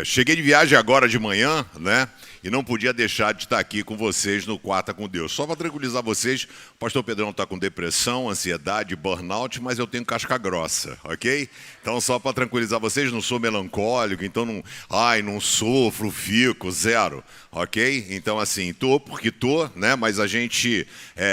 Cheguei de viagem agora de manhã, né? E não podia deixar de estar aqui com vocês no Quarta com Deus. Só para tranquilizar vocês, o pastor Pedrão está com depressão, ansiedade, burnout, mas eu tenho casca grossa, ok? Então, só para tranquilizar vocês, não sou melancólico, então não sofro, fico, zero, ok? Então, assim, porque tô, né? Mas a gente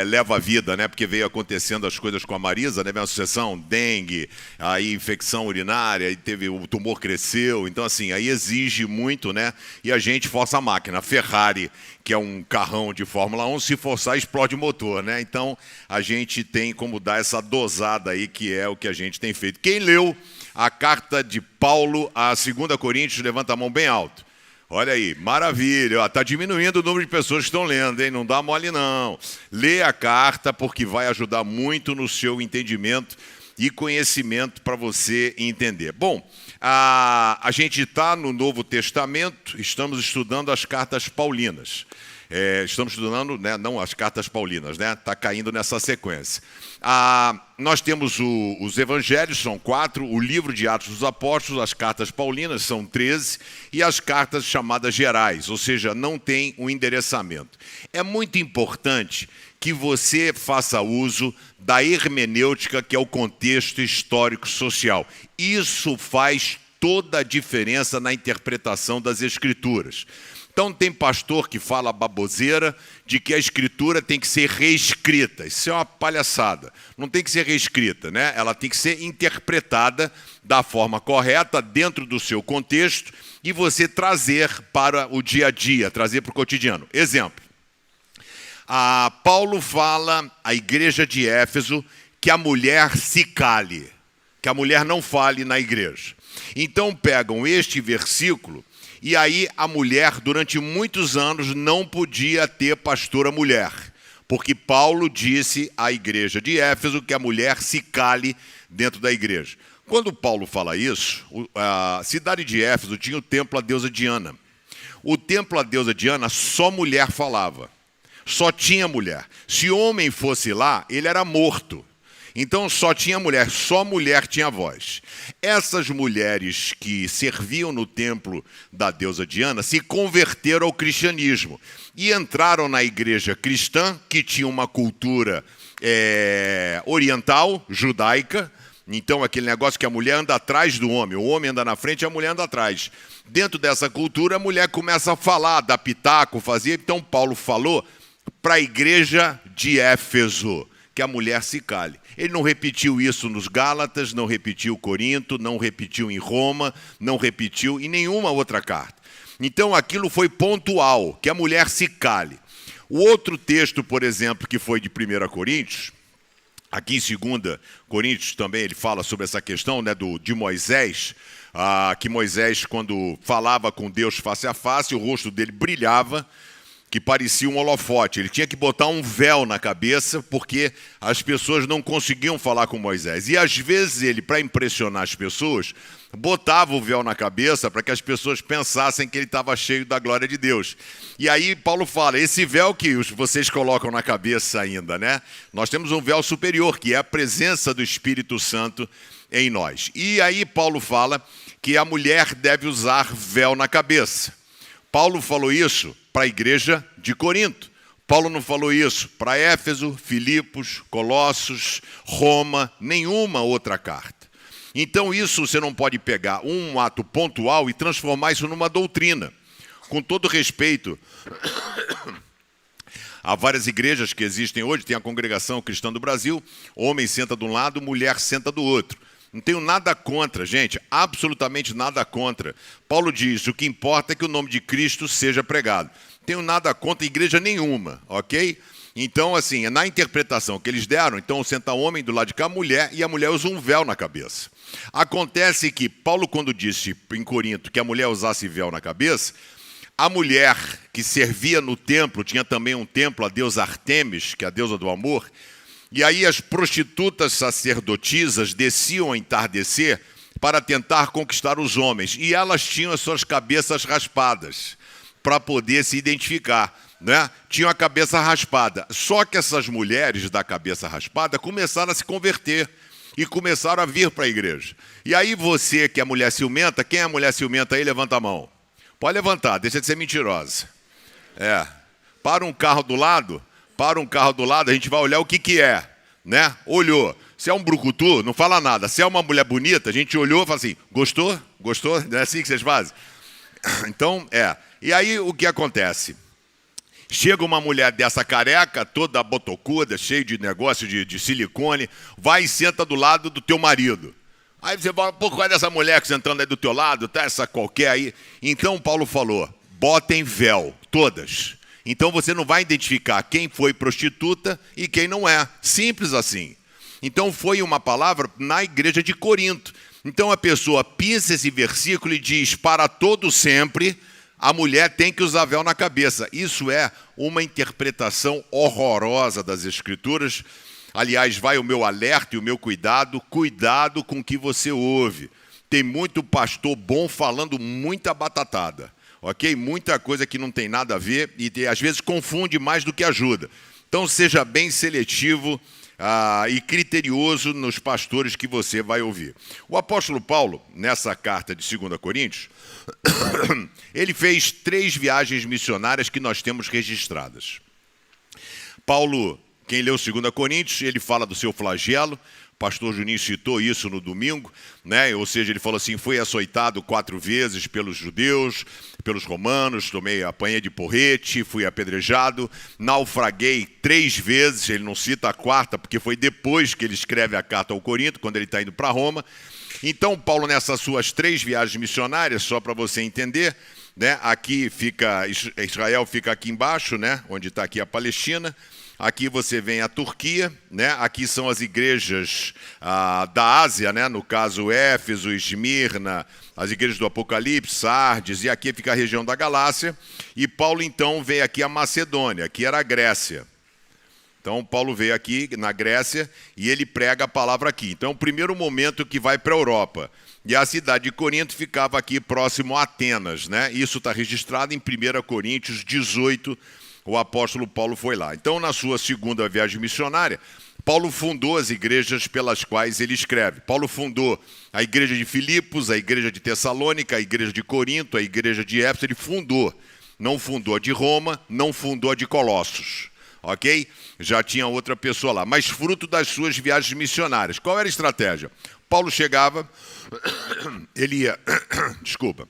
leva a vida, né? Porque veio acontecendo as coisas com a Marisa, né? Minha sucessão, dengue, aí infecção urinária, aí o tumor cresceu, então, assim, aí exige muito, né? E a gente força a máquina. A Ferrari, que é um carrão de Fórmula 1, se forçar, explode o motor, né? Então, a gente tem como dar essa dosada aí, que é o que a gente tem feito. Quem leu a carta de Paulo a 2 Coríntios, levanta a mão bem alto. Olha aí, maravilha. Está diminuindo o número de pessoas que estão lendo, hein? Não dá mole, não. Lê a carta, porque vai ajudar muito no seu entendimento e conhecimento para você entender. Bom, a gente está no Novo Testamento, estamos estudando as cartas paulinas. Estamos estudando, né, não as cartas paulinas, né? Está caindo nessa sequência. Nós temos os evangelhos, são 4, o livro de Atos dos Apóstolos, as cartas paulinas são 13, e as cartas chamadas gerais, ou seja, não tem um endereçamento. É muito importante que você faça uso da hermenêutica, que é o contexto histórico-social. Isso faz toda a diferença na interpretação das Escrituras. Então tem pastor que fala baboseira de que a Escritura tem que ser reescrita. Isso é uma palhaçada. Não tem que ser reescrita, né? Ela tem que ser interpretada da forma correta, dentro do seu contexto, e você trazer para o dia a dia, trazer para o cotidiano. Exemplo. Paulo fala à igreja de Éfeso que a mulher se cale, que a mulher não fale na igreja. Então pegam este versículo e aí a mulher durante muitos anos não podia ter pastora mulher, porque Paulo disse à igreja de Éfeso que a mulher se cale dentro da igreja. Quando Paulo fala isso, a cidade de Éfeso tinha o templo à deusa Diana. O templo à deusa Diana só mulher falava. Só tinha mulher. Se homem fosse lá, ele era morto. Então só tinha mulher, só mulher tinha voz. Essas mulheres que serviam no templo da deusa Diana se converteram ao cristianismo e entraram na igreja cristã, que tinha uma cultura oriental, judaica. Então aquele negócio que a mulher anda atrás do homem, o homem anda na frente e a mulher anda atrás. Dentro dessa cultura, a mulher começa a falar, dar pitaco, fazer. Então Paulo falou para a igreja de Éfeso, que a mulher se cale. Ele não repetiu isso nos Gálatas, não repetiu em Corinto, não repetiu em Roma, não repetiu em nenhuma outra carta. Então aquilo foi pontual, que a mulher se cale. O outro texto, por exemplo, que foi de 1 Coríntios, aqui em 2 Coríntios também ele fala sobre essa questão, né, de Moisés, que Moisés, quando falava com Deus face a face, o rosto dele brilhava, que parecia um holofote. Ele tinha que botar um véu na cabeça, porque as pessoas não conseguiam falar com Moisés. E às vezes ele, para impressionar as pessoas, botava o véu na cabeça para que as pessoas pensassem que ele estava cheio da glória de Deus. E aí Paulo fala, esse véu que vocês colocam na cabeça ainda, né? Nós temos um véu superior, que é a presença do Espírito Santo em nós. E aí Paulo fala que a mulher deve usar véu na cabeça. Paulo falou isso para a igreja de Corinto. Paulo não falou isso para Éfeso, Filipos, Colossos, Roma, nenhuma outra carta. Então isso você não pode pegar um ato pontual e transformar isso numa doutrina. Com todo respeito, há várias igrejas que existem hoje, tem a Congregação Cristã do Brasil, homem senta de um lado, mulher senta do outro. Não tenho nada contra, gente, absolutamente nada contra. Paulo diz, o que importa é que o nome de Cristo seja pregado. Não tenho nada contra igreja nenhuma, ok? Então, assim, na interpretação que eles deram, então senta o homem do lado de cá, a mulher, e a mulher usa um véu na cabeça. Acontece que Paulo, quando disse em Corinto que a mulher usasse véu na cabeça, a mulher que servia no templo, tinha também um templo, a deusa Artemis, que é a deusa do amor, e aí as prostitutas sacerdotisas desciam ao entardecer para tentar conquistar os homens. E elas tinham as suas cabeças raspadas para poder se identificar, né? Tinham a cabeça raspada. Só que essas mulheres da cabeça raspada começaram a se converter. e começaram a vir para a igreja. E aí você que é mulher ciumenta, quem é mulher ciumenta aí, levanta a mão. Pode levantar, deixa de ser mentirosa. Para um carro do lado, a gente vai olhar o que é, né? Olhou. Se é um brucutu, não fala nada. Se é uma mulher bonita, a gente olhou e fala assim, gostou? Gostou? Não é assim que vocês fazem? Então, E aí, o que acontece? Chega uma mulher dessa careca, toda botocuda, cheia de negócio de silicone, vai e senta do lado do teu marido. Aí você fala, pô, qual é dessa mulher que sentando aí do teu lado, tá essa qualquer aí? Então, Paulo falou, botem véu, todas. Então, você não vai identificar quem foi prostituta e quem não é. Simples assim. Então, foi uma palavra na igreja de Corinto. Então, a pessoa pinça esse versículo e diz, para todo sempre, a mulher tem que usar véu na cabeça. Isso é uma interpretação horrorosa das Escrituras. Aliás, vai o meu alerta e o meu cuidado. Cuidado com o que você ouve. Tem muito pastor bom falando muita batatada. Ok? Muita coisa que não tem nada a ver e às vezes confunde mais do que ajuda. Então, seja bem seletivo e criterioso nos pastores que você vai ouvir. O apóstolo Paulo, nessa carta de 2 Coríntios, ele fez 3 viagens missionárias que nós temos registradas. Paulo, quem leu 2 Coríntios, ele fala do seu flagelo. O pastor Juninho citou isso no domingo, né? Ou seja, ele falou assim, foi açoitado 4 vezes pelos judeus, pelos romanos, apanhei de porrete, fui apedrejado, naufraguei 3 vezes, ele não cita a 4ª, porque foi depois que ele escreve a carta ao Corinto, quando ele está indo para Roma. Então, Paulo, nessas suas 3 viagens missionárias, só para você entender, né? Aqui fica, Israel fica aqui embaixo, né? Onde está aqui a Palestina. Aqui você vem a Turquia, né? Aqui são as igrejas da Ásia, né? No caso Éfeso, Esmirna, as igrejas do Apocalipse, Sardes, e aqui fica a região da Galácia. E Paulo, então, veio aqui a Macedônia, que era a Grécia. Então, Paulo veio aqui na Grécia e ele prega a palavra aqui. Então, é o primeiro momento que vai para a Europa. E a cidade de Corinto ficava aqui próximo a Atenas, né? Isso está registrado em 1 Coríntios 18, o apóstolo Paulo foi lá. Então, na sua segunda viagem missionária, Paulo fundou as igrejas pelas quais ele escreve. Paulo fundou a igreja de Filipos, a igreja de Tessalônica, a igreja de Corinto, a igreja de Éfeso. Ele fundou. Não fundou a de Roma, não fundou a de Colossos. Ok? Já tinha outra pessoa lá. Mas fruto das suas viagens missionárias. Qual era a estratégia? Paulo chegava, ele ia... Desculpa.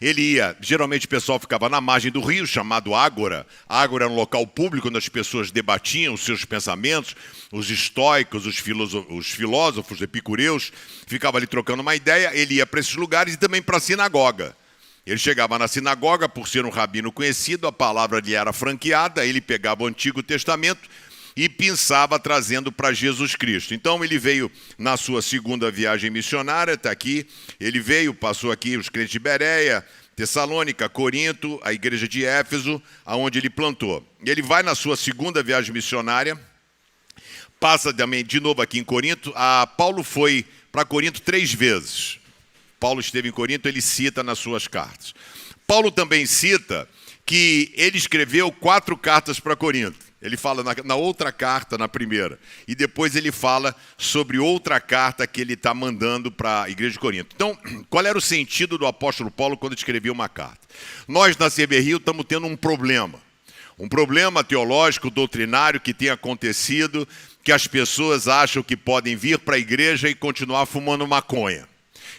Ele ia, geralmente o pessoal ficava na margem do rio, chamado Ágora. Ágora era um local público onde as pessoas debatiam os seus pensamentos, os estoicos, os filósofos epicureus, ficavam ali trocando uma ideia. Ele ia para esses lugares e também para a sinagoga. Ele chegava na sinagoga, por ser um rabino conhecido, a palavra lhe era franqueada, ele pegava o Antigo Testamento e pensava trazendo para Jesus Cristo. Então ele veio na sua segunda viagem missionária, está aqui, ele veio, passou aqui os crentes de Bereia, Tessalônica, Corinto, a igreja de Éfeso, aonde ele plantou. Ele vai na sua segunda viagem missionária, passa de novo aqui em Corinto. Paulo foi para Corinto 3 vezes. Paulo esteve em Corinto, ele cita nas suas cartas. Paulo também cita que ele escreveu 4 cartas para Corinto. Ele fala na outra carta, na primeira. E depois ele fala sobre outra carta que ele está mandando para a igreja de Corinto. Então, qual era o sentido do apóstolo Paulo quando escrevia uma carta? Nós, na CB Rio, estamos tendo um problema. Um problema teológico, doutrinário que tem acontecido, que as pessoas acham que podem vir para a igreja e continuar fumando maconha.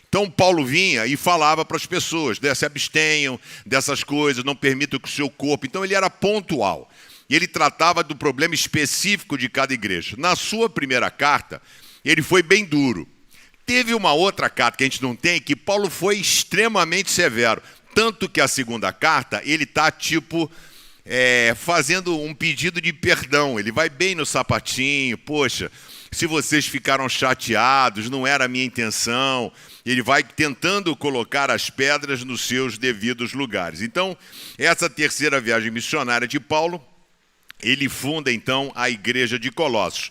Então, Paulo vinha e falava para as pessoas, se abstenham dessas coisas, não permitam que o seu corpo... Então, ele era pontual. E ele tratava do problema específico de cada igreja. Na sua primeira carta, ele foi bem duro. Teve uma outra carta que a gente não tem, que Paulo foi extremamente severo. Tanto que a segunda carta, ele está fazendo um pedido de perdão. Ele vai bem no sapatinho, poxa, se vocês ficaram chateados, não era a minha intenção. Ele vai tentando colocar as pedras nos seus devidos lugares. Então, essa terceira viagem missionária de Paulo, ele funda, então, a igreja de Colossos.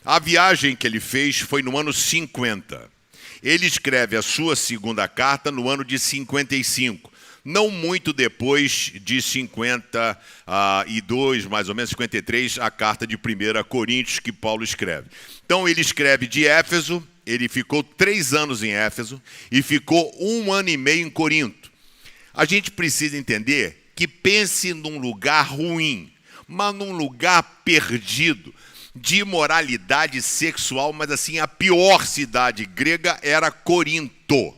A viagem que ele fez foi no ano 50. Ele escreve a sua segunda carta no ano de 55. não muito depois de 52, mais ou menos 53, a carta de 1 Coríntios que Paulo escreve. Então ele escreve de Éfeso, ele ficou 3 anos em Éfeso e ficou 1 ano e meio em Corinto. A gente precisa entender que pense num lugar ruim, mas num lugar perdido, de imoralidade sexual, mas assim, a pior cidade grega era Corinto.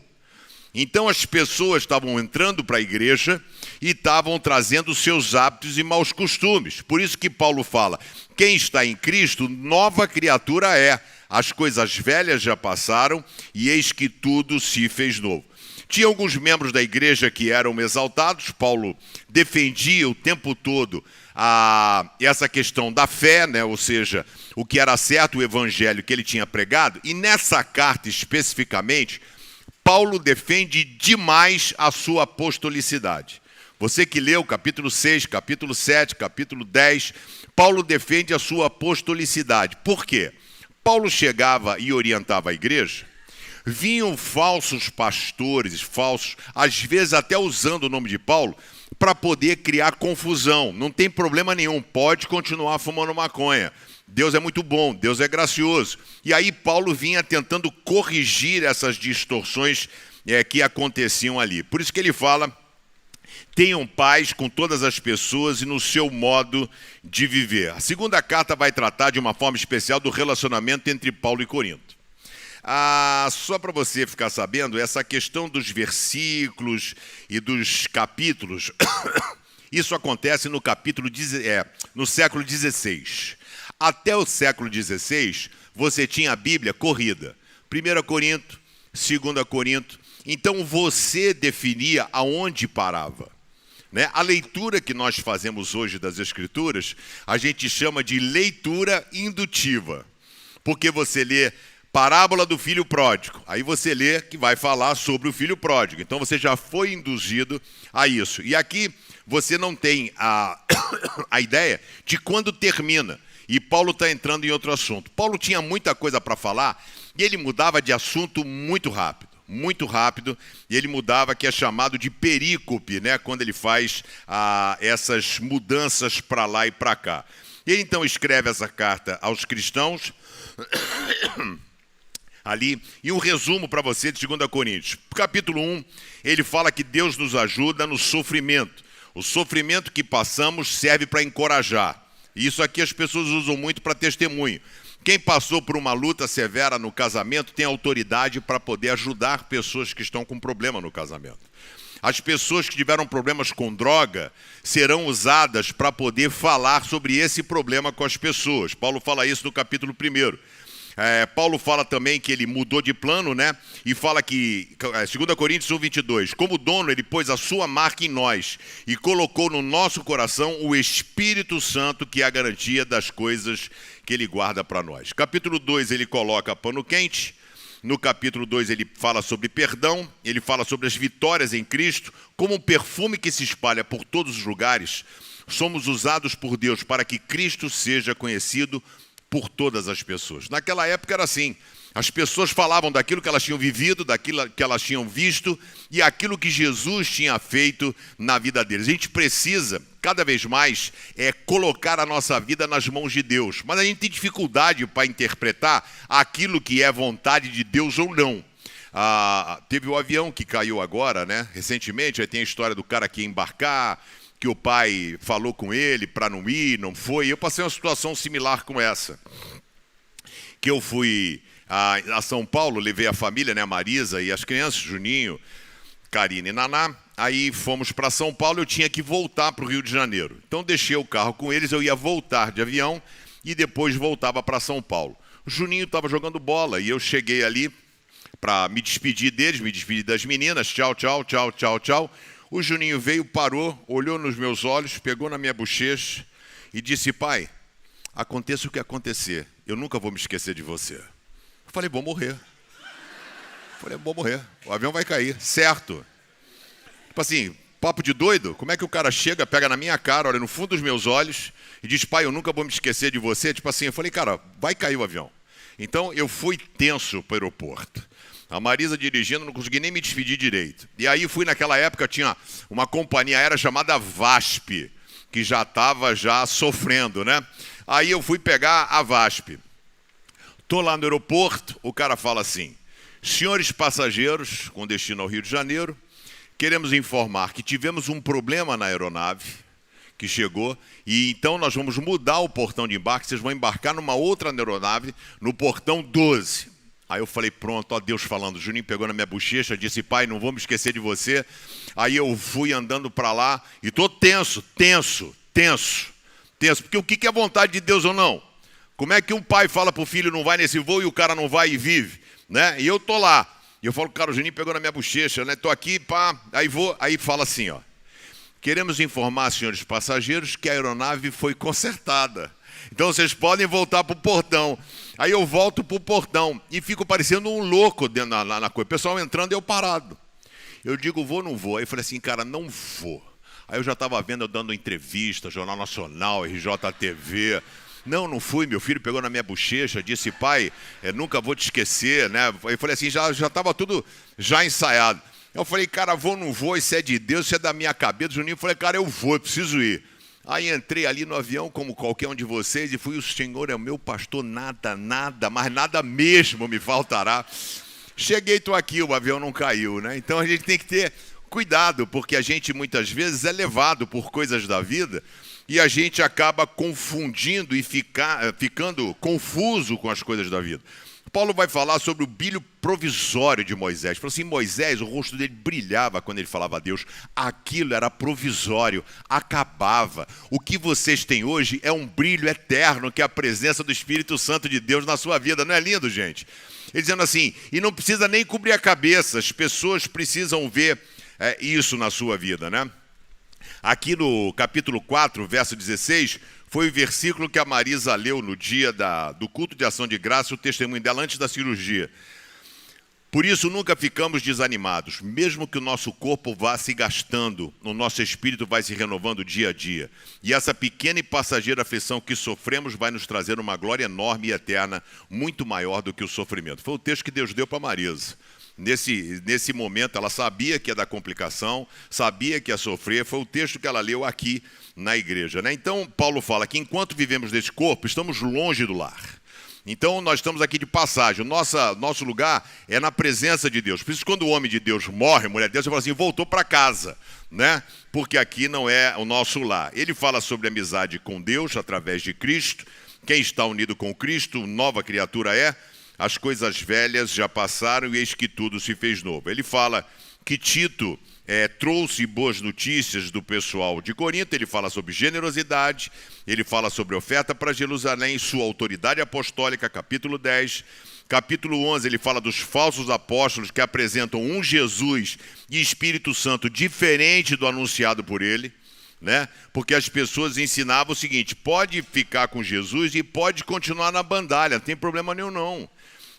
Então as pessoas estavam entrando para a igreja e estavam trazendo seus hábitos e maus costumes. Por isso que Paulo fala, quem está em Cristo, nova criatura é. As coisas velhas já passaram e eis que tudo se fez novo. Tinha alguns membros da igreja que eram exaltados. Paulo defendia o tempo todo essa questão da fé, né? Ou seja, o que era certo, o evangelho que ele tinha pregado. E nessa carta especificamente, Paulo defende demais a sua apostolicidade. Você que leu capítulo 6, capítulo 7, capítulo 10, Paulo defende a sua apostolicidade. Por quê? Paulo chegava e orientava a igreja, vinham falsos pastores, falsos, às vezes até usando o nome de Paulo, para poder criar confusão. Não tem problema nenhum, pode continuar fumando maconha. Deus é muito bom, Deus é gracioso. E aí Paulo vinha tentando corrigir essas distorções que aconteciam ali. Por isso que ele fala, tenham paz com todas as pessoas e no seu modo de viver. A segunda carta vai tratar de uma forma especial do relacionamento entre Paulo e Corinto. Só para você ficar sabendo, essa questão dos versículos e dos capítulos, isso acontece no século XVI. Até o século XVI, você tinha a Bíblia corrida. 1 Corinto, 2 Corinto. Então você definia aonde parava. Né? A leitura que nós fazemos hoje das Escrituras, a gente chama de leitura indutiva. Porque você lê parábola do filho pródigo. Aí você lê que vai falar sobre o filho pródigo. Então você já foi induzido a isso. E aqui você não tem a ideia de quando termina. E Paulo está entrando em outro assunto. Paulo tinha muita coisa para falar e ele mudava de assunto muito rápido, e ele mudava, que é chamado de perícope, né, quando ele faz essas mudanças para lá e para cá. Ele então escreve essa carta aos cristãos, ali, e um resumo para você de 2 Coríntios. Capítulo 1, ele fala que Deus nos ajuda no sofrimento. O sofrimento que passamos serve para encorajar. Isso aqui as pessoas usam muito para testemunho. Quem passou por uma luta severa no casamento tem autoridade para poder ajudar pessoas que estão com problema no casamento. As pessoas que tiveram problemas com droga serão usadas para poder falar sobre esse problema com as pessoas. Paulo fala isso no capítulo 1. Paulo fala também que ele mudou de plano, né? E fala que, 2 Coríntios 1:22, como dono ele pôs a sua marca em nós e colocou no nosso coração o Espírito Santo, que é a garantia das coisas que ele guarda para nós. Capítulo 2 ele coloca pano quente. No capítulo 2 ele fala sobre perdão, ele fala sobre as vitórias em Cristo, como um perfume que se espalha por todos os lugares. Somos usados por Deus para que Cristo seja conhecido por todas as pessoas. Naquela época era assim, as pessoas falavam daquilo que elas tinham vivido, daquilo que elas tinham visto e aquilo que Jesus tinha feito na vida deles. A gente precisa, cada vez mais, colocar a nossa vida nas mãos de Deus, mas a gente tem dificuldade para interpretar aquilo que é vontade de Deus ou não. Teve o avião que caiu agora, né? Recentemente, aí tem a história do cara que ia embarcar, que o pai falou com ele para não ir, não foi. Eu passei uma situação similar com essa. Que eu fui a São Paulo, levei a família, né, a Marisa e as crianças, Juninho, Karine e Naná. Aí fomos para São Paulo, eu tinha que voltar para o Rio de Janeiro. Então deixei o carro com eles, eu ia voltar de avião e depois voltava para São Paulo. O Juninho estava jogando bola e eu cheguei ali para me despedir deles, me despedir das meninas. Tchau, tchau, tchau, tchau, tchau. O Juninho veio, parou, olhou nos meus olhos, pegou na minha bochecha e disse: pai, aconteça o que acontecer, eu nunca vou me esquecer de você. Eu falei: vou morrer. O avião vai cair, certo. Tipo assim, papo de doido, como é que o cara chega, pega na minha cara, olha no fundo dos meus olhos e diz: pai, eu nunca vou me esquecer de você. Tipo assim, eu falei: cara, vai cair o avião. Então eu fui tenso para o aeroporto. A Marisa dirigindo, não consegui nem me despedir direito. E aí fui naquela época, tinha uma companhia aérea chamada VASP, que já estava sofrendo, né? Aí eu fui pegar a VASP. Tô lá no aeroporto, o cara fala assim: senhores passageiros com destino ao Rio de Janeiro, queremos informar que tivemos um problema na aeronave que chegou e então nós vamos mudar o portão de embarque, vocês vão embarcar numa outra aeronave no portão 12. Aí eu falei, pronto, ó Deus falando. O Juninho pegou na minha bochecha, disse, pai, não vou me esquecer de você. Aí eu fui andando para lá e tô tenso, porque o que é vontade de Deus ou não? Como é que um pai fala pro filho não vai nesse voo e o cara não vai e vive, né? E eu tô lá. E eu falo, cara, o Juninho pegou na minha bochecha, né? Tô aqui, pá, aí fala assim, ó. Queremos informar, senhores passageiros, que a aeronave foi consertada. Então vocês podem voltar pro portão. Aí eu volto pro portão e fico parecendo um louco dentro na coisa. O pessoal entrando e eu parado. Eu digo, vou ou não vou? Aí eu falei assim, cara, não vou. Aí eu já estava vendo eu dando entrevista, Jornal Nacional, RJTV. Não fui, meu filho pegou na minha bochecha, disse, pai, nunca vou te esquecer, né? Eu falei assim, já estava tudo já ensaiado. Eu falei, cara, vou ou não vou, isso é de Deus, isso é da minha cabeça. Juninho, eu falei, cara, eu vou, eu preciso ir. Aí entrei ali no avião, como qualquer um de vocês, e fui, o Senhor é o meu pastor, nada, mas nada mesmo me faltará. Cheguei, tô aqui, o avião não caiu, né? Então a gente tem que ter cuidado, porque a gente muitas vezes é levado por coisas da vida e a gente acaba confundindo e ficando confuso com as coisas da vida. Paulo vai falar sobre o brilho provisório de Moisés. Falou assim, Moisés, o rosto dele brilhava quando ele falava a Deus. Aquilo era provisório, acabava. O que vocês têm hoje é um brilho eterno, que é a presença do Espírito Santo de Deus na sua vida. Não é lindo, gente? Ele dizendo assim, e não precisa nem cobrir a cabeça, as pessoas precisam ver isso na sua vida, né? Aqui no capítulo 4, verso 16, foi o versículo que a Marisa leu no dia do culto de ação de graça, o testemunho dela antes da cirurgia. Por isso nunca ficamos desanimados, mesmo que o nosso corpo vá se gastando, o nosso espírito vai se renovando dia a dia. E essa pequena e passageira aflição que sofremos vai nos trazer uma glória enorme e eterna, muito maior do que o sofrimento. Foi o texto que Deus deu para Marisa. Nesse momento ela sabia que ia dar complicação, sabia que ia sofrer, foi o texto que ela leu aqui na igreja, né? Então Paulo fala que enquanto vivemos nesse corpo, estamos longe do lar. Então nós estamos aqui de passagem, nosso lugar é na presença de Deus. Por isso quando o homem de Deus morre, mulher de Deus, você fala assim, voltou para casa, né? Porque aqui não é o nosso lar. Ele fala sobre amizade com Deus através de Cristo. Quem está unido com Cristo, nova criatura é. As coisas velhas já passaram e eis que tudo se fez novo. Ele fala que Tito trouxe boas notícias do pessoal de Corinto, ele fala sobre generosidade, ele fala sobre oferta para Jerusalém, sua autoridade apostólica, capítulo 10. Capítulo 11, ele fala dos falsos apóstolos que apresentam um Jesus e Espírito Santo diferente do anunciado por ele, né? Porque as pessoas ensinavam o seguinte, pode ficar com Jesus e pode continuar na bandalha, não tem problema nenhum não.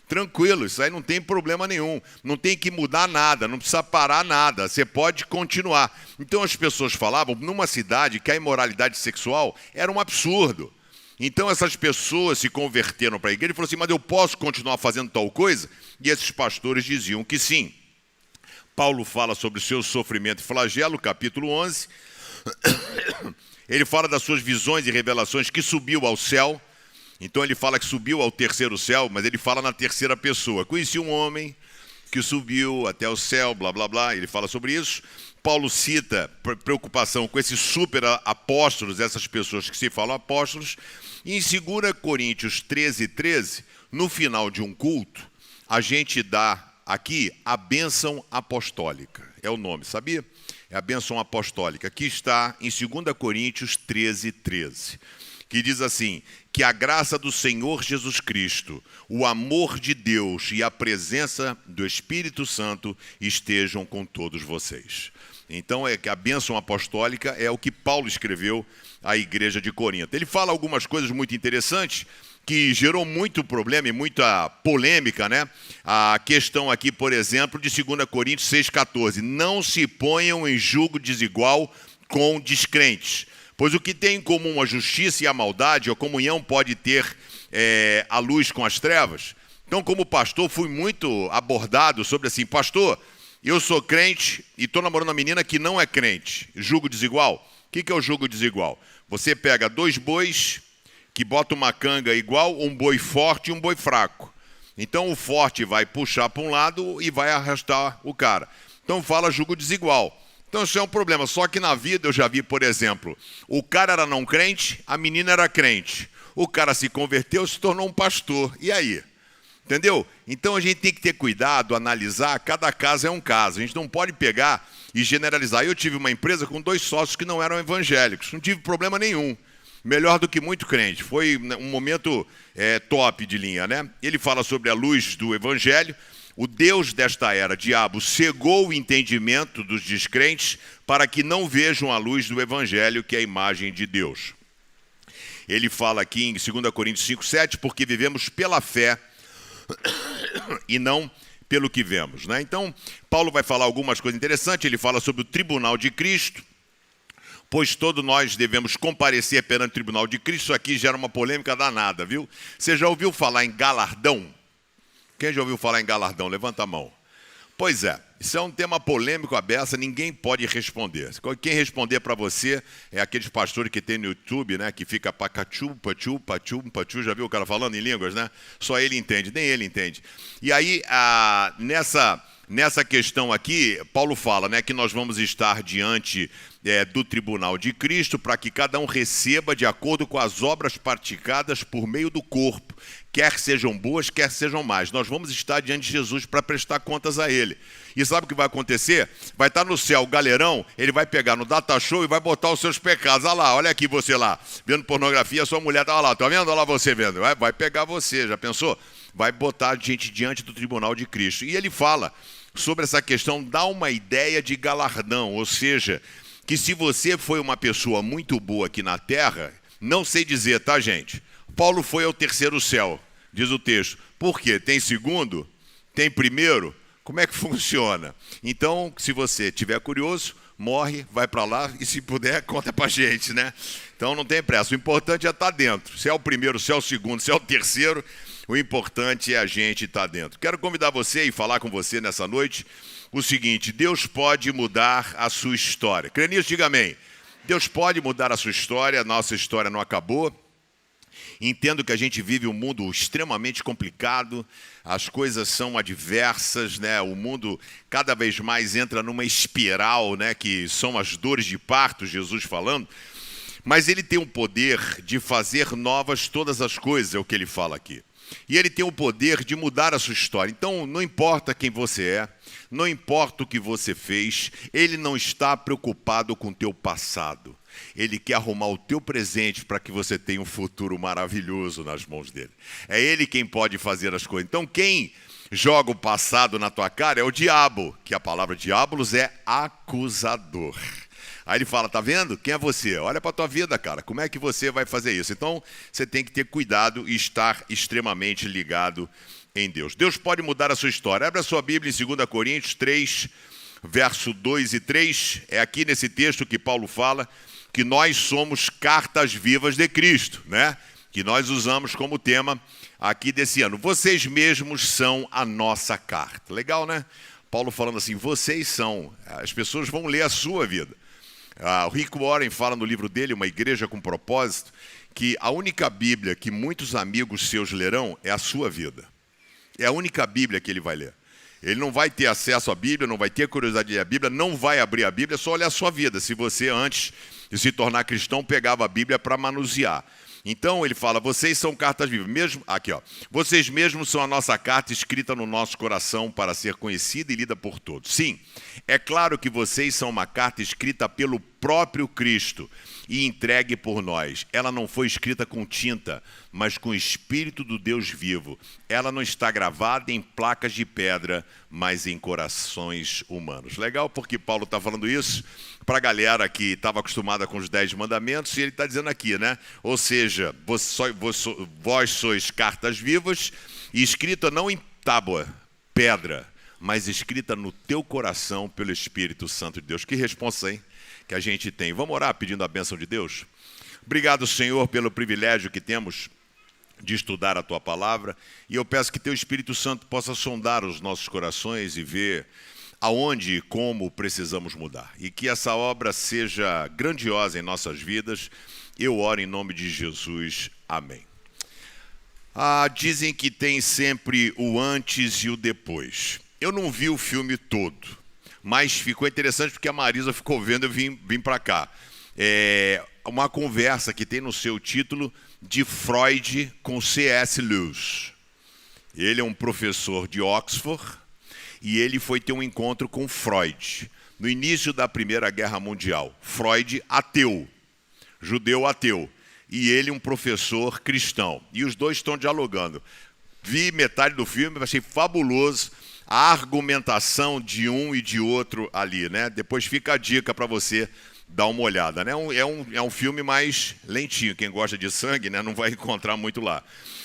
Tranquilo, isso aí não tem problema nenhum, não tem que mudar nada, não precisa parar nada, você pode continuar. Então as pessoas falavam numa cidade que a imoralidade sexual era um absurdo. Então essas pessoas se converteram para a igreja e falaram assim, mas eu posso continuar fazendo tal coisa? E esses pastores diziam que sim. Paulo fala sobre o seu sofrimento e flagelo, capítulo 11. Ele fala das suas visões e revelações que subiu ao céu. Então ele fala que subiu ao terceiro céu, mas ele fala na terceira pessoa. Conheci um homem que subiu até o céu, blá, blá, blá. Ele fala sobre isso. Paulo cita preocupação com esses super apóstolos, essas pessoas que se falam apóstolos. E em 2 Coríntios 13, no final de um culto, a gente dá aqui a bênção apostólica. É o nome, sabia? É a bênção apostólica. Aqui está em 2 Coríntios 13, que diz assim, que a graça do Senhor Jesus Cristo, o amor de Deus e a presença do Espírito Santo estejam com todos vocês. Então, é que a bênção apostólica é o que Paulo escreveu à igreja de Corinto. Ele fala algumas coisas muito interessantes que gerou muito problema e muita polêmica, né? A questão aqui, por exemplo, de 2 Coríntios 6,14. Não se ponham em julgo desigual com descrentes. Pois o que tem em comum a justiça e a maldade, a comunhão pode ter a luz com as trevas. Então, como pastor, fui muito abordado sobre assim, pastor, eu sou crente e estou namorando uma menina que não é crente. Jugo desigual? O que é o jugo desigual? Você pega 2 bois que bota uma canga igual, um boi forte e um boi fraco. Então o forte vai puxar para um lado e vai arrastar o cara. Então fala jugo desigual. Então isso é um problema. Só que na vida eu já vi, por exemplo, o cara era não crente, a menina era crente. O cara se converteu, se tornou um pastor. E aí? Entendeu? Então a gente tem que ter cuidado, analisar, cada caso é um caso. A gente não pode pegar e generalizar. Eu tive uma empresa com 2 sócios que não eram evangélicos, não tive problema nenhum. Melhor do que muito crente. Foi um momento top de linha, né? Ele fala sobre a luz do evangelho. O Deus desta era, diabo, cegou o entendimento dos descrentes para que não vejam a luz do evangelho, que é a imagem de Deus. Ele fala aqui em 2 Coríntios 5:7, porque vivemos pela fé e não pelo que vemos, né? Então, Paulo vai falar algumas coisas interessantes. Ele fala sobre o tribunal de Cristo, pois todos nós devemos comparecer perante o tribunal de Cristo. Isso aqui gera uma polêmica danada, viu? Você já ouviu falar em galardão? Quem já ouviu falar em galardão? Levanta a mão. Pois é, isso é um tema polêmico, aberto, ninguém pode responder. Quem responder para você é aqueles pastores que tem no YouTube, né, que fica pacachu, pachu, pachu, pachu, já viu o cara falando em línguas, né? Só ele entende, nem ele entende. E aí, nessa questão aqui, Paulo fala, né, que nós vamos estar diante do tribunal de Cristo para que cada um receba de acordo com as obras praticadas por meio do corpo, quer sejam boas, quer sejam más. Nós vamos estar diante de Jesus para prestar contas a Ele. E sabe o que vai acontecer? Vai estar no céu o galerão, ele vai pegar no data show e vai botar os seus pecados. Olha lá, olha aqui você lá, vendo pornografia, sua mulher está lá, tá vendo? Olha lá você vendo. Vai pegar você, já pensou? Vai botar a gente diante do tribunal de Cristo. E ele fala sobre essa questão, dá uma ideia de galardão, ou seja, que se você foi uma pessoa muito boa aqui na terra, não sei dizer, tá, gente? Paulo foi ao 3º céu, diz o texto. Por quê? Tem 2º? Tem 1º? Como é que funciona? Então, se você estiver curioso, morre, vai para lá e se puder, conta pra gente, né? Então não tem pressa, o importante é estar dentro. Se é o 1º, se é o 2º, se é o 3º, o importante é a gente estar dentro. Quero convidar você e falar com você nessa noite o seguinte: Deus pode mudar a sua história. Crê nisso? Diga amém. Deus pode mudar a sua história, a nossa história não acabou. Entendo que a gente vive um mundo extremamente complicado, as coisas são adversas, né? O mundo cada vez mais entra numa espiral, né? Que são as dores de parto, Jesus falando. Mas ele tem o poder de fazer novas todas as coisas, é o que ele fala aqui. E ele tem o poder de mudar a sua história. Então, não importa quem você é, não importa o que você fez, ele não está preocupado com o teu passado. Ele quer arrumar o teu presente para que você tenha um futuro maravilhoso nas mãos dele. É ele quem pode fazer as coisas. Então, quem joga o passado na tua cara é o diabo, que a palavra diabolos é acusador. Aí ele fala, tá vendo? Quem é você? Olha para a tua vida, cara. Como é que você vai fazer isso? Então, você tem que ter cuidado e estar extremamente ligado em Deus. Deus pode mudar a sua história. Abra a sua Bíblia em 2 Coríntios 3, verso 2 e 3. É aqui nesse texto que Paulo fala que nós somos cartas vivas de Cristo, né? Que nós usamos como tema aqui desse ano. Vocês mesmos são a nossa carta. Legal, né? Paulo falando assim, vocês são. As pessoas vão ler a sua vida. O Rick Warren fala no livro dele, Uma Igreja com Propósito, que a única Bíblia que muitos amigos seus lerão é a sua vida. É a única Bíblia que ele vai ler. Ele não vai ter acesso à Bíblia, não vai ter curiosidade de ler a Bíblia, não vai abrir a Bíblia, é só olhar a sua vida. Se você, antes de se tornar cristão, pegava a Bíblia para manusear. Então ele fala, vocês são cartas vivas. Aqui, ó. Vocês mesmos são a nossa carta escrita no nosso coração para ser conhecida e lida por todos. Sim, é claro que vocês são uma carta escrita pelo próprio Cristo e entregue por nós. Ela não foi escrita com tinta, mas com o Espírito do Deus vivo. Ela não está gravada em placas de pedra, mas em corações humanos. Legal, porque Paulo está falando isso para a galera que estava acostumada com os 10 mandamentos, e ele está dizendo aqui, né? Ou seja, vós sois cartas vivas, e escrita não em tábua, pedra, mas escrita no teu coração pelo Espírito Santo de Deus. Que responsa, hein? Que a gente tem. Vamos orar pedindo a bênção de Deus? Obrigado, Senhor, pelo privilégio que temos de estudar a Tua Palavra, e eu peço que Teu Espírito Santo possa sondar os nossos corações e ver aonde e como precisamos mudar. E que essa obra seja grandiosa em nossas vidas. Eu oro em nome de Jesus. Amém. Dizem que tem sempre o antes e o depois. Eu não vi o filme todo, mas ficou interessante porque a Marisa ficou vendo e eu vim para cá. É uma conversa que tem no seu título de Freud com C.S. Lewis. Ele é um professor de Oxford e ele foi ter um encontro com Freud no início da Primeira Guerra Mundial. Freud, ateu, judeu ateu, e ele um professor cristão. E os dois estão dialogando. Vi metade do filme, achei fabuloso a argumentação de um e de outro ali, né? Depois fica a dica para você dar uma olhada, né? É um filme mais lentinho. Quem gosta de sangue, né, não vai encontrar muito lá.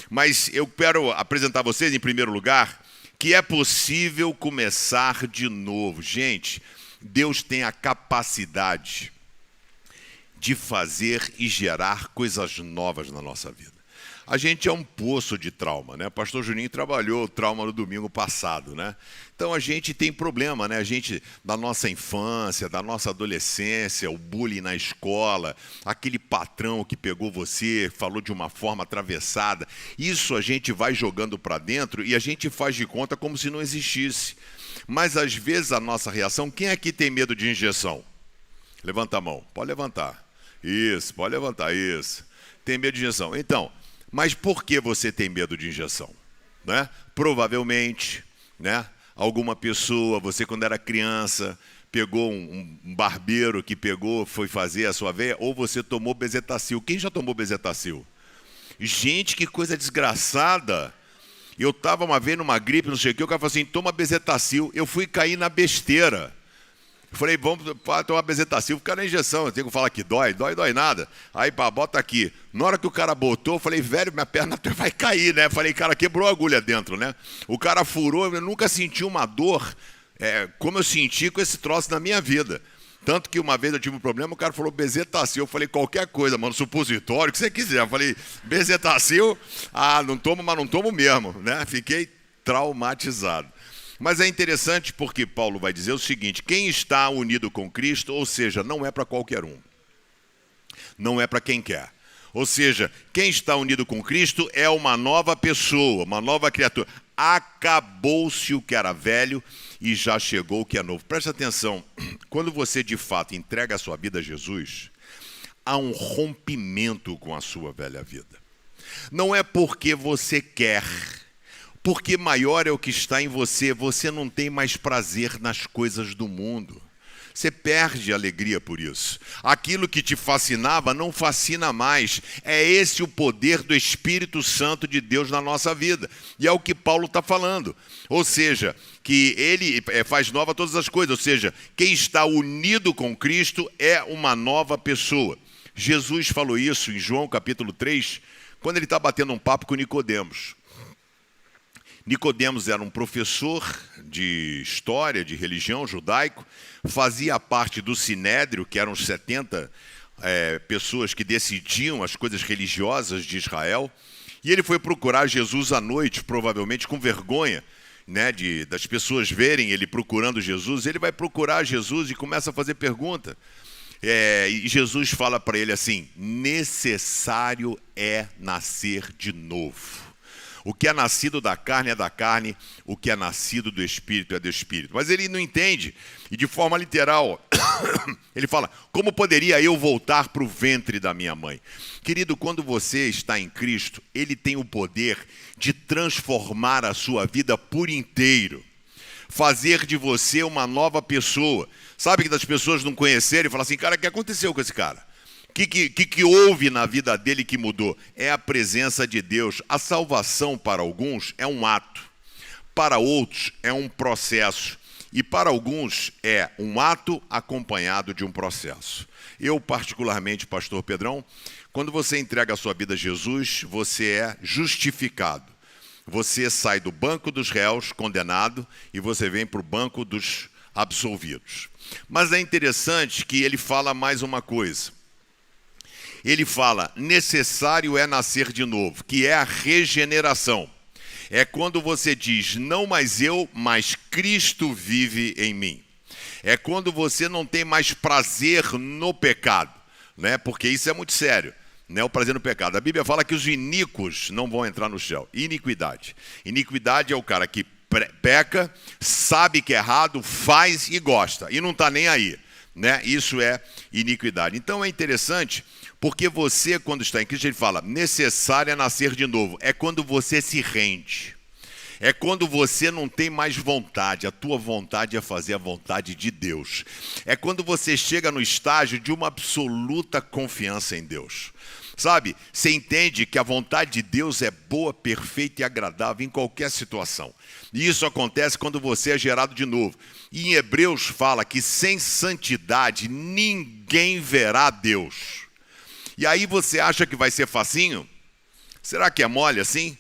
Mas eu quero apresentar a vocês, em primeiro lugar, que é possível começar de novo. Gente, Deus tem a capacidade de fazer e gerar coisas novas na nossa vida. A gente é um poço de trauma, né? O pastor Juninho trabalhou o trauma no domingo passado, né? Então a gente tem problema, né? A gente, da nossa infância, da nossa adolescência, o bullying na escola, aquele patrão que pegou você, falou de uma forma atravessada, isso a gente vai jogando para dentro e a gente faz de conta como se não existisse. Mas às vezes a nossa reação, quem aqui tem medo de injeção? Levanta a mão, pode levantar. Isso, pode levantar, isso. Tem medo de injeção. Então, mas por que você tem medo de injeção? Né? Provavelmente, né, alguma pessoa, você quando era criança, pegou um barbeiro que foi fazer a sua veia, ou você tomou bezetacil. Quem já tomou bezetacil? Gente, que coisa desgraçada. Eu estava uma vez numa gripe, não sei o que, o cara falou assim, toma bezetacil. Eu fui cair na besteira. Eu falei, vamos tomar bezetacil, ficar na injeção. Eu tenho que falar que dói nada. Aí, pá, bota aqui. Na hora que o cara botou, eu falei, velho, minha perna vai cair, né? Eu falei, cara, quebrou a agulha dentro, né? O cara furou, eu nunca senti uma dor como eu senti com esse troço na minha vida. Tanto que uma vez eu tive um problema, o cara falou bezetacil. Eu falei, qualquer coisa, mano, supositório, o que você quiser. Eu falei, bezetacil, não tomo, mas não tomo mesmo, né? Fiquei traumatizado. Mas é interessante porque Paulo vai dizer o seguinte, quem está unido com Cristo, ou seja, não é para qualquer um. Não é para quem quer. Ou seja, quem está unido com Cristo é uma nova pessoa, uma nova criatura. Acabou-se o que era velho e já chegou o que é novo. Preste atenção, quando você de fato entrega a sua vida a Jesus, há um rompimento com a sua velha vida. Não é porque você quer, porque maior é o que está em você, você não tem mais prazer nas coisas do mundo. Você perde a alegria por isso. Aquilo que te fascinava não fascina mais. É esse o poder do Espírito Santo de Deus na nossa vida. E é o que Paulo está falando. Ou seja, que ele faz nova todas as coisas. Ou seja, quem está unido com Cristo é uma nova pessoa. Jesus falou isso em João capítulo 3, quando ele está batendo um papo com Nicodemos. Nicodemos era um professor de história, de religião judaico, fazia parte do Sinédrio, que eram 70 pessoas que decidiam as coisas religiosas de Israel, e ele foi procurar Jesus à noite, provavelmente com vergonha, né, das pessoas verem ele procurando Jesus. Ele vai procurar Jesus e começa a fazer pergunta. E Jesus fala para ele assim, necessário é nascer de novo. O que é nascido da carne é da carne, o que é nascido do Espírito é do Espírito. Mas ele não entende, e de forma literal, ele fala, como poderia eu voltar para o ventre da minha mãe? Querido, quando você está em Cristo, ele tem o poder de transformar a sua vida por inteiro, fazer de você uma nova pessoa. Sabe que das pessoas não conhecerem e falar assim, cara, o que aconteceu com esse cara? O que houve na vida dele que mudou? É a presença de Deus. A salvação para alguns é um ato, para outros é um processo e para alguns é um ato acompanhado de um processo. Eu particularmente, pastor Pedrão, quando você entrega a sua vida a Jesus, você é justificado. Você sai do banco dos réus, condenado, e você vem para o banco dos absolvidos. Mas é interessante que ele fala mais uma coisa. ele fala, necessário é nascer de novo, que é a regeneração. É quando você diz, não mais eu, mas Cristo vive em mim. É quando você não tem mais prazer no pecado, né? Porque isso é muito sério, né? O prazer no pecado. A Bíblia fala que os iníquos não vão entrar no céu. Iniquidade. Iniquidade é o cara que peca, sabe que é errado, faz e gosta, e não está nem aí, né? Isso é iniquidade. Então é interessante, porque você, quando está em Cristo, ele fala, necessário é nascer de novo. É quando você se rende. É quando você não tem mais vontade, a tua vontade é fazer a vontade de Deus. É quando você chega no estágio de uma absoluta confiança em Deus. Sabe, você entende que a vontade de Deus é boa, perfeita e agradável em qualquer situação. E isso acontece quando você é gerado de novo. E em Hebreus fala que sem santidade ninguém verá Deus. E aí você acha que vai ser facinho? Será que é mole assim?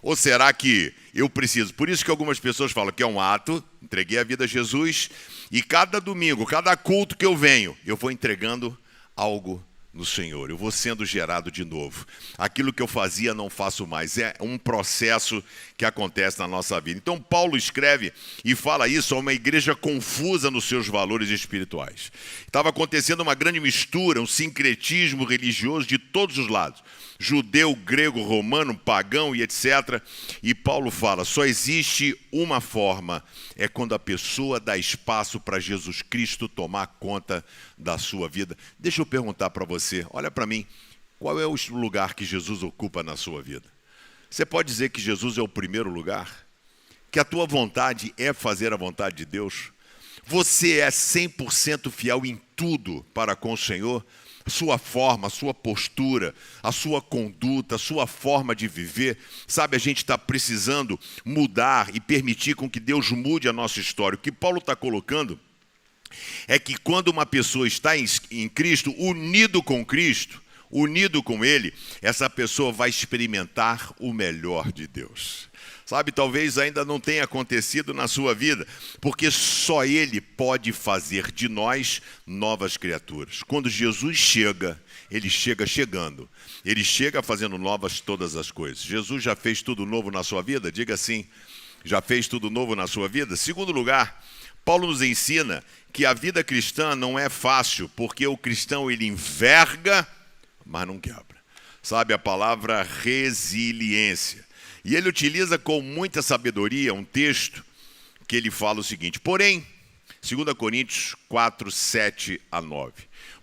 Ou será que eu preciso? Por isso que algumas pessoas falam que é um ato, entreguei a vida a Jesus, e cada domingo, cada culto que eu venho, eu vou entregando algo no Senhor, eu vou sendo gerado de novo. Aquilo que eu fazia não faço mais, é um processo que acontece na nossa vida. Então Paulo escreve e fala isso a uma igreja confusa nos seus valores espirituais. Estava acontecendo uma grande mistura, um sincretismo religioso de todos os lados. Judeu, grego, romano, pagão e etc. E Paulo fala, só existe uma forma, é quando a pessoa dá espaço para Jesus Cristo tomar conta da sua vida. Deixa eu perguntar para você, olha para mim, qual é o lugar que Jesus ocupa na sua vida? Você pode dizer que Jesus é o primeiro lugar? Que a tua vontade é fazer a vontade de Deus? Você é 100% fiel em tudo para com o Senhor? A sua forma, a sua postura, a sua conduta, a sua forma de viver. Sabe, a gente está precisando mudar e permitir com que Deus mude a nossa história. O que Paulo está colocando é que quando uma pessoa está em Cristo, unido com Ele, essa pessoa vai experimentar o melhor de Deus. Sabe, talvez ainda não tenha acontecido na sua vida, porque só Ele pode fazer de nós novas criaturas. Quando Jesus chega, Ele chega chegando. Ele chega fazendo novas todas as coisas. Jesus já fez tudo novo na sua vida? Diga assim, já fez tudo novo na sua vida? Segundo lugar, Paulo nos ensina que a vida cristã não é fácil, porque o cristão ele enverga, mas não quebra. Sabe, a palavra resiliência. E ele utiliza com muita sabedoria um texto que ele fala o seguinte, porém, 2 Coríntios 4, 7 a 9,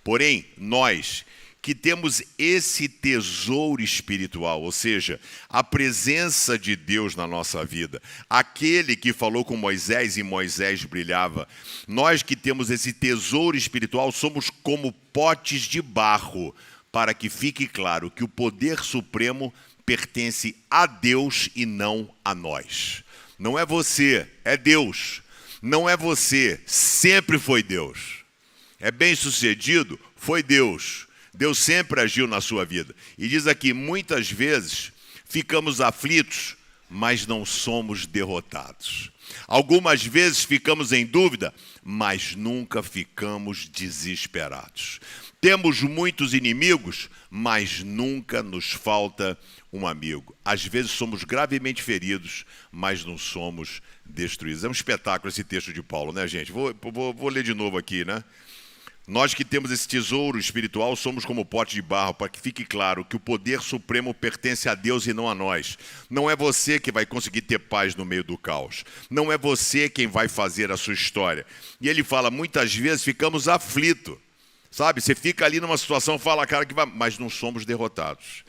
porém, nós que temos esse tesouro espiritual, ou seja, a presença de Deus na nossa vida, aquele que falou com Moisés e Moisés brilhava, nós que temos esse tesouro espiritual somos como potes de barro, para que fique claro que o poder supremo pertence a Deus e não a nós. Não é você, é Deus. Não é você, sempre foi Deus. É bem-sucedido, foi Deus. Deus sempre agiu na sua vida. E diz aqui, muitas vezes ficamos aflitos, mas não somos derrotados. Algumas vezes ficamos em dúvida, mas nunca ficamos desesperados. Temos muitos inimigos, mas nunca nos falta um amigo. Às vezes somos gravemente feridos, mas não somos destruídos. É um espetáculo esse texto de Paulo, né, gente? Vou ler de novo aqui, né? Nós que temos esse tesouro espiritual somos como pote de barro, para que fique claro que o poder supremo pertence a Deus e não a nós. Não é você que vai conseguir ter paz no meio do caos. Não é você quem vai fazer a sua história. E ele fala, muitas vezes ficamos aflitos. Sabe, você fica ali numa situação, fala, cara, que vai, mas não somos derrotados.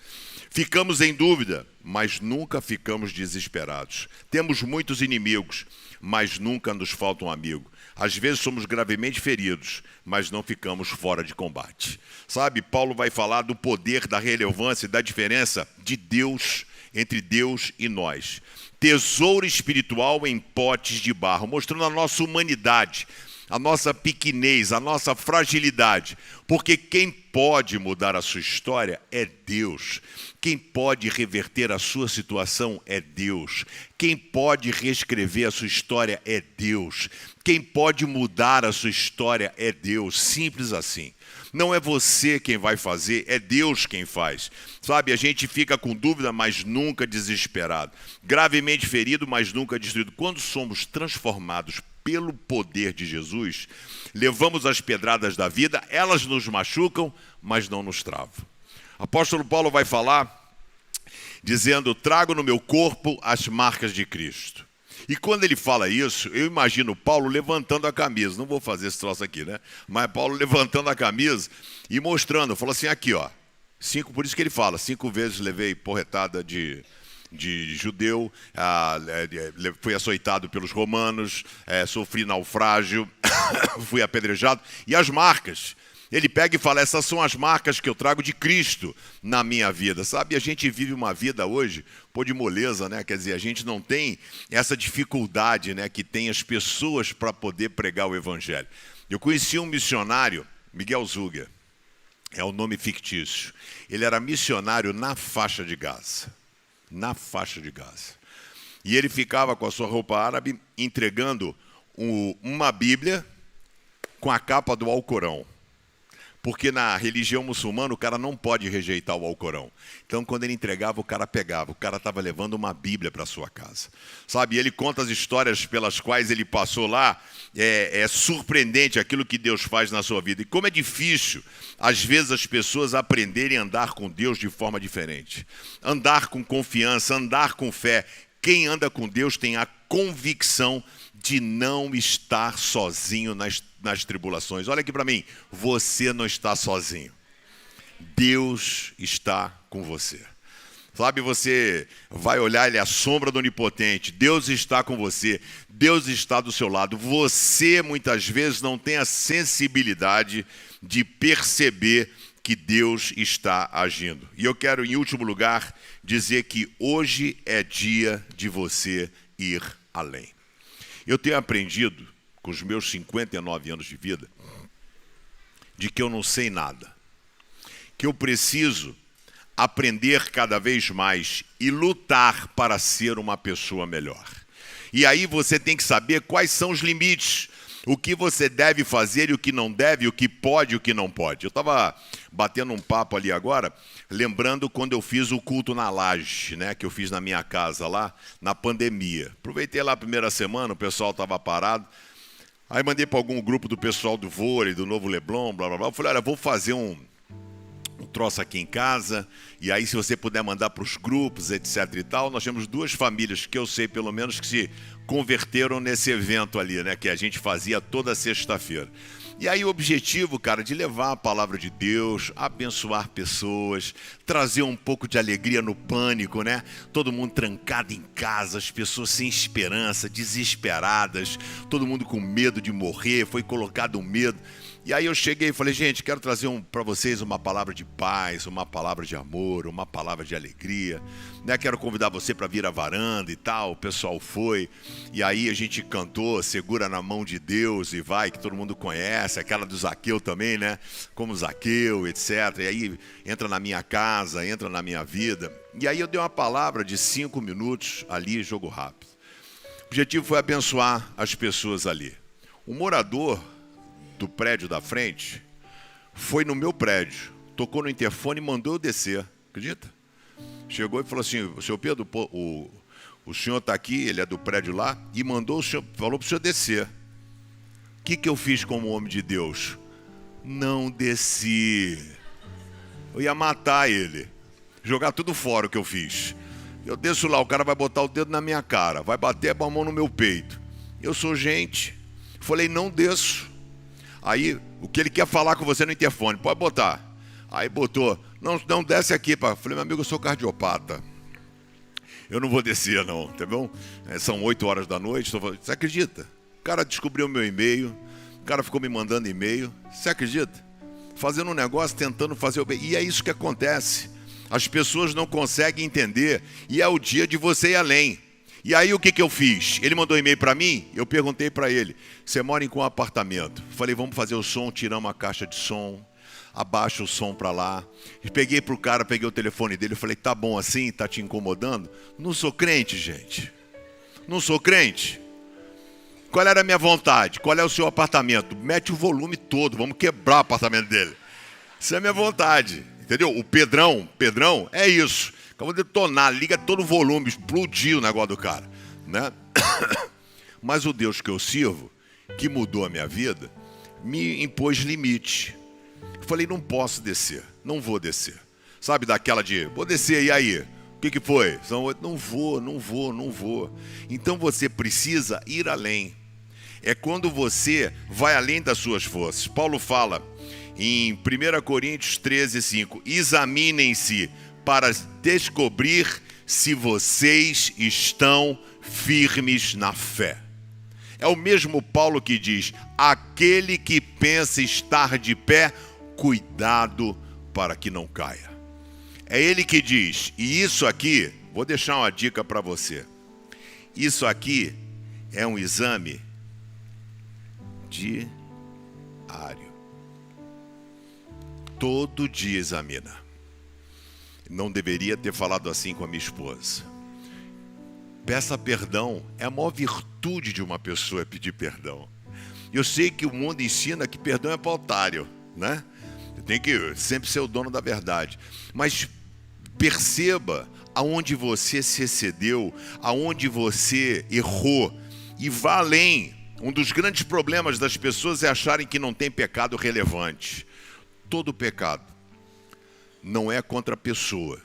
Ficamos em dúvida, mas nunca ficamos desesperados. Temos muitos inimigos, mas nunca nos falta um amigo. Às vezes somos gravemente feridos, mas não ficamos fora de combate. Sabe, Paulo vai falar do poder, da relevância e da diferença de Deus, entre Deus e nós. Tesouro espiritual em potes de barro, mostrando a nossa humanidade, a nossa pequenez, a nossa fragilidade. Porque quem pode mudar a sua história é Deus. Quem pode reverter a sua situação é Deus. Quem pode reescrever a sua história é Deus. Quem pode mudar a sua história é Deus. Simples assim. Não é você quem vai fazer, é Deus quem faz. Sabe, a gente fica com dúvida, mas nunca desesperado. Gravemente ferido, mas nunca destruído. Quando somos transformados pelo poder de Jesus, levamos as pedradas da vida, elas nos machucam, mas não nos travam. Apóstolo Paulo vai falar, dizendo, trago no meu corpo as marcas de Cristo. E quando ele fala isso, eu imagino Paulo levantando a camisa. Não vou fazer esse troço aqui, né? Mas Paulo levantando a camisa e mostrando. Falou assim, aqui, ó. Por isso que ele fala, 5 vezes levei porretada de judeu, fui açoitado pelos romanos, sofri naufrágio, fui apedrejado. E as marcas. Ele pega e fala, essas são as marcas que eu trago de Cristo na minha vida, sabe? A gente vive uma vida hoje, de moleza, né? Quer dizer, a gente não tem essa dificuldade, né, que tem as pessoas para poder pregar o evangelho. Eu conheci um missionário, Miguel Zuga, é o nome fictício. Ele era missionário na faixa de Gaza, E ele ficava com a sua roupa árabe entregando uma Bíblia com a capa do Alcorão. Porque na religião muçulmana o cara não pode rejeitar o Alcorão. Então quando ele entregava, o cara pegava. O cara estava levando uma Bíblia para sua casa. Sabe, ele conta as histórias pelas quais ele passou lá. É surpreendente aquilo que Deus faz na sua vida. E como é difícil, às vezes, as pessoas aprenderem a andar com Deus de forma diferente. Andar com confiança, andar com fé. Quem anda com Deus tem a convicção de não estar sozinho nas tribulações. Olha aqui para mim, você não está sozinho. Deus está com você. Sabe, você vai olhar, ele é a sombra do Onipotente. Deus está com você. Deus está do seu lado. Você, muitas vezes, não tem a sensibilidade de perceber que Deus está agindo. E eu quero, em último lugar, dizer que hoje é dia de você ir além. Eu tenho aprendido, com os meus 59 anos de vida, de que eu não sei nada. Que eu preciso aprender cada vez mais e lutar para ser uma pessoa melhor. E aí você tem que saber quais são os limites, o que você deve fazer e o que não deve, o que pode e o que não pode. Eu estava batendo um papo ali agora, lembrando quando eu fiz o culto na laje, né, que eu fiz na minha casa lá, na pandemia. Aproveitei lá a primeira semana, o pessoal estava parado. Aí mandei para algum grupo do pessoal do vôlei, do Novo Leblon, blá, blá, blá. Eu falei, olha, vou fazer um troço aqui em casa, e aí se você puder mandar para os grupos, etc e tal. Nós temos 2 famílias que eu sei pelo menos que se converteram nesse evento ali, né, que a gente fazia toda sexta-feira. E aí o objetivo, cara, de levar a palavra de Deus, abençoar pessoas, trazer um pouco de alegria no pânico, né? Todo mundo trancado em casa, as pessoas sem esperança, desesperadas, todo mundo com medo de morrer, foi colocado um medo. E aí eu cheguei e falei, gente, quero trazer para vocês uma palavra de paz, uma palavra de amor, uma palavra de alegria, né? Quero convidar você para vir à varanda e tal. O pessoal foi, e aí a gente cantou Segura na Mão de Deus e Vai, que todo mundo conhece, aquela do Zaqueu também, né? Como Zaqueu, etc. E aí entra na minha casa, entra na minha vida. E aí eu dei uma palavra de 5 minutos ali, jogo rápido. O objetivo foi abençoar as pessoas ali. Um morador do prédio da frente foi no meu prédio, tocou no interfone e mandou eu descer, acredita? Chegou e falou assim, seu Pedro, o senhor está aqui, ele é do prédio lá, e mandou o senhor, falou para o senhor descer. O que eu fiz como homem de Deus? Não desci. Eu ia matar ele, jogar tudo fora o que eu fiz. Eu desço lá, o cara vai botar o dedo na minha cara, vai bater a mão no meu peito. Eu sou gente. Falei, não desço. Aí, o que ele quer falar com você no interfone, pode botar. Aí botou, não desce aqui. Falei, meu amigo, eu sou cardiopata. Eu não vou descer não, tá bom? São 8 horas da noite, você acredita? O cara descobriu meu e-mail, o cara ficou me mandando e-mail, você acredita? Fazendo um negócio, tentando fazer o bem. E é isso que acontece. As pessoas não conseguem entender, e é o dia de você ir além. E aí o que eu fiz? Ele mandou um e-mail para mim, eu perguntei para ele, você mora em qual apartamento? Falei, vamos fazer o som, tiramos a caixa de som, abaixa o som para lá. Peguei pro cara, peguei o telefone dele, falei, tá bom assim, tá te incomodando? Não sou crente, gente. Não sou crente. Qual era a minha vontade? Qual é o seu apartamento? Mete o volume todo, vamos quebrar o apartamento dele. Isso é a minha vontade, entendeu? O Pedrão é isso. Acabou de detonar, liga todo o volume, explodiu o negócio do cara, né? Mas o Deus que eu sirvo, que mudou a minha vida, me impôs limite. Eu falei, não posso descer, não vou descer. Sabe daquela de, vou descer, e aí? O que foi? Não vou. Então você precisa ir além. É quando você vai além das suas forças. Paulo fala em 1 Coríntios 13:5, examinem-se para descobrir se vocês estão firmes na fé. É o mesmo Paulo que diz, aquele que pensa estar de pé, cuidado para que não caia. É ele que diz, e isso aqui, vou deixar uma dica para você. Isso aqui é um exame diário. Todo dia examina. Não deveria ter falado assim com a minha esposa. Peça perdão. É a maior virtude de uma pessoa pedir perdão. Eu sei que o mundo ensina que perdão é para otário, né? Tem que sempre ser o dono da verdade. Mas perceba aonde você se excedeu, aonde você errou e vá além. Um dos grandes problemas das pessoas é acharem que não tem pecado relevante. Todo pecado não é contra a pessoa.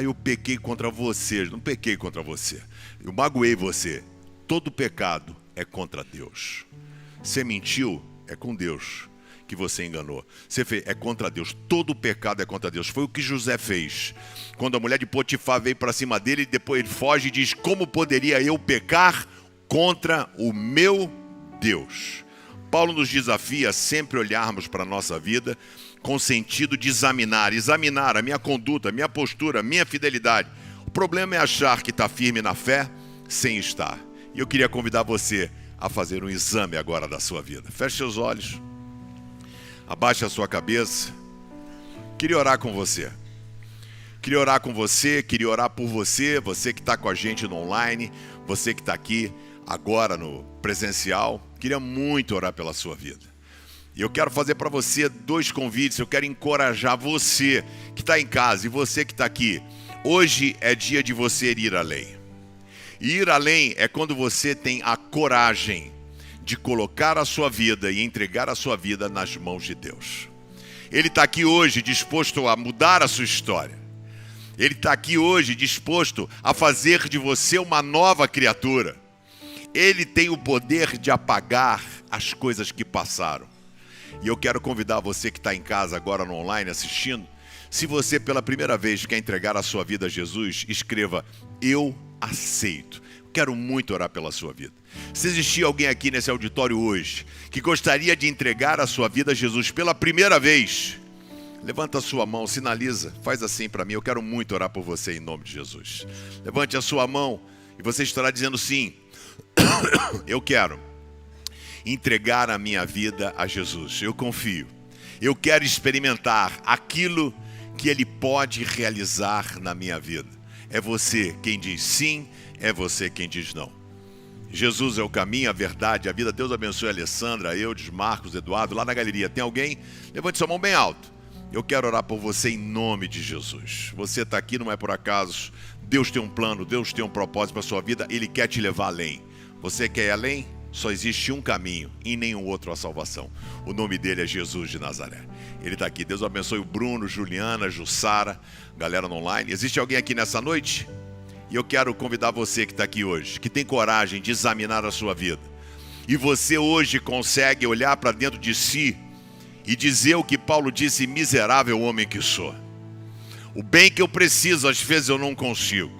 Eu pequei contra você. Não pequei contra você. Eu magoei você. Todo pecado é contra Deus. Você mentiu, é com Deus que você enganou. Você fez, é contra Deus. Todo pecado é contra Deus. Foi o que José fez. Quando a mulher de Potifar veio para cima dele, depois ele foge e diz, como poderia eu pecar contra o meu Deus? Paulo nos desafia a sempre olharmos para a nossa vida com sentido de examinar a minha conduta, a minha postura, a minha fidelidade. O problema é achar que está firme na fé sem estar. E eu queria convidar você a fazer um exame agora da sua vida. Feche seus olhos, abaixe a sua cabeça. Queria orar com você. Queria orar com você, queria orar por você, você que está com a gente no online, você que está aqui agora no presencial. Queria muito orar pela sua vida. E eu quero fazer para você 2 convites. Eu quero encorajar você que está em casa e você que está aqui. Hoje é dia de você ir além. E ir além é quando você tem a coragem de colocar a sua vida e entregar a sua vida nas mãos de Deus. Ele está aqui hoje disposto a mudar a sua história. Ele está aqui hoje disposto a fazer de você uma nova criatura. Ele tem o poder de apagar as coisas que passaram. E eu quero convidar você que está em casa agora no online assistindo. Se você pela primeira vez quer entregar a sua vida a Jesus, escreva, eu aceito. Quero muito orar pela sua vida. Se existir alguém aqui nesse auditório hoje que gostaria de entregar a sua vida a Jesus pela primeira vez, levanta a sua mão, sinaliza, faz assim para mim. Eu quero muito orar por você em nome de Jesus. Levante a sua mão e você estará dizendo sim. Eu quero entregar a minha vida a Jesus. Eu confio. Eu quero experimentar aquilo que Ele pode realizar na minha vida. É você quem diz sim, é você quem diz não. Jesus é o caminho, a verdade, a vida. Deus abençoe a Alessandra, Eudes, Marcos, Eduardo, lá na galeria. Tem alguém? Levante sua mão bem alto. Eu quero orar por você em nome de Jesus. Você está aqui, não é por acaso. Deus tem um plano, Deus tem um propósito para a sua vida. Ele quer te levar além. Você quer ir além? Só existe um caminho e nenhum outro a salvação. O nome dele é Jesus de Nazaré. Ele está aqui. Deus abençoe o Bruno, Juliana, Jussara, galera no online. Existe alguém aqui nessa noite? E eu quero convidar você que está aqui hoje, que tem coragem de examinar a sua vida. E você hoje consegue olhar para dentro de si e dizer o que Paulo disse, miserável homem que sou. O bem que eu preciso, às vezes eu não consigo.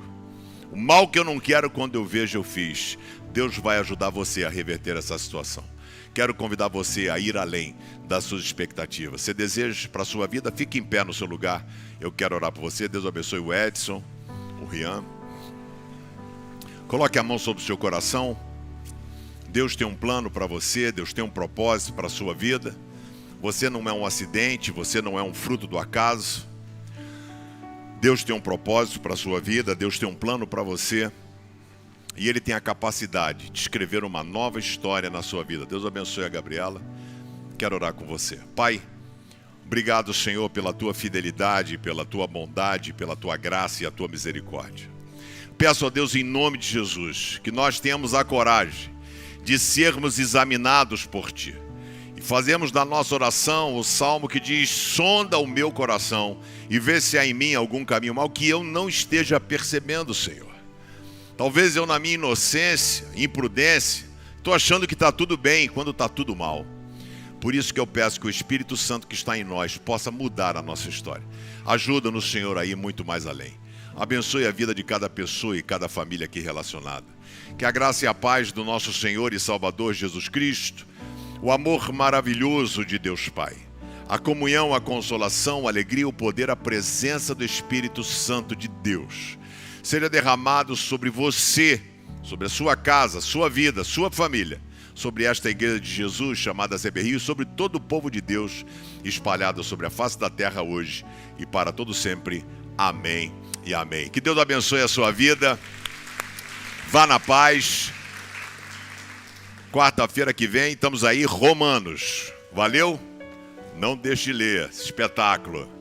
O mal que eu não quero, quando eu vejo, eu fiz. Deus vai ajudar você a reverter essa situação. Quero convidar você a ir além das suas expectativas. Se deseja para a sua vida, fique em pé no seu lugar. Eu quero orar por você. Deus abençoe o Edson, o Rian. Coloque a mão sobre o seu coração. Deus tem um plano para você, Deus tem um propósito para a sua vida. Você não é um acidente, você não é um fruto do acaso. Deus tem um propósito para a sua vida, Deus tem um plano para você. E Ele tem a capacidade de escrever uma nova história na sua vida. Deus abençoe a Gabriela. Quero orar com você. Pai, obrigado, Senhor, pela Tua fidelidade, pela Tua bondade, pela Tua graça e a Tua misericórdia. Peço a Deus, em nome de Jesus, que nós tenhamos a coragem de sermos examinados por Ti. E fazemos da nossa oração o salmo que diz: sonda o meu coração e vê se há em mim algum caminho mau que eu não esteja percebendo, Senhor. Talvez eu, na minha inocência, imprudência, estou achando que está tudo bem quando está tudo mal. Por isso que eu peço que o Espírito Santo que está em nós possa mudar a nossa história. Ajuda-nos, Senhor, a ir muito mais além. Abençoe a vida de cada pessoa e cada família aqui relacionada. Que a graça e a paz do nosso Senhor e Salvador Jesus Cristo, o amor maravilhoso de Deus Pai, a comunhão, a consolação, a alegria, o poder, a presença do Espírito Santo de Deus seja derramado sobre você, sobre a sua casa, sua vida, sua família, sobre esta igreja de Jesus chamada CB Rio, sobre todo o povo de Deus espalhado sobre a face da terra hoje e para todo sempre. Amém e amém. Que Deus abençoe a sua vida. Vá na paz. Quarta-feira que vem estamos aí, Romanos. Valeu? Não deixe de ler. Espetáculo.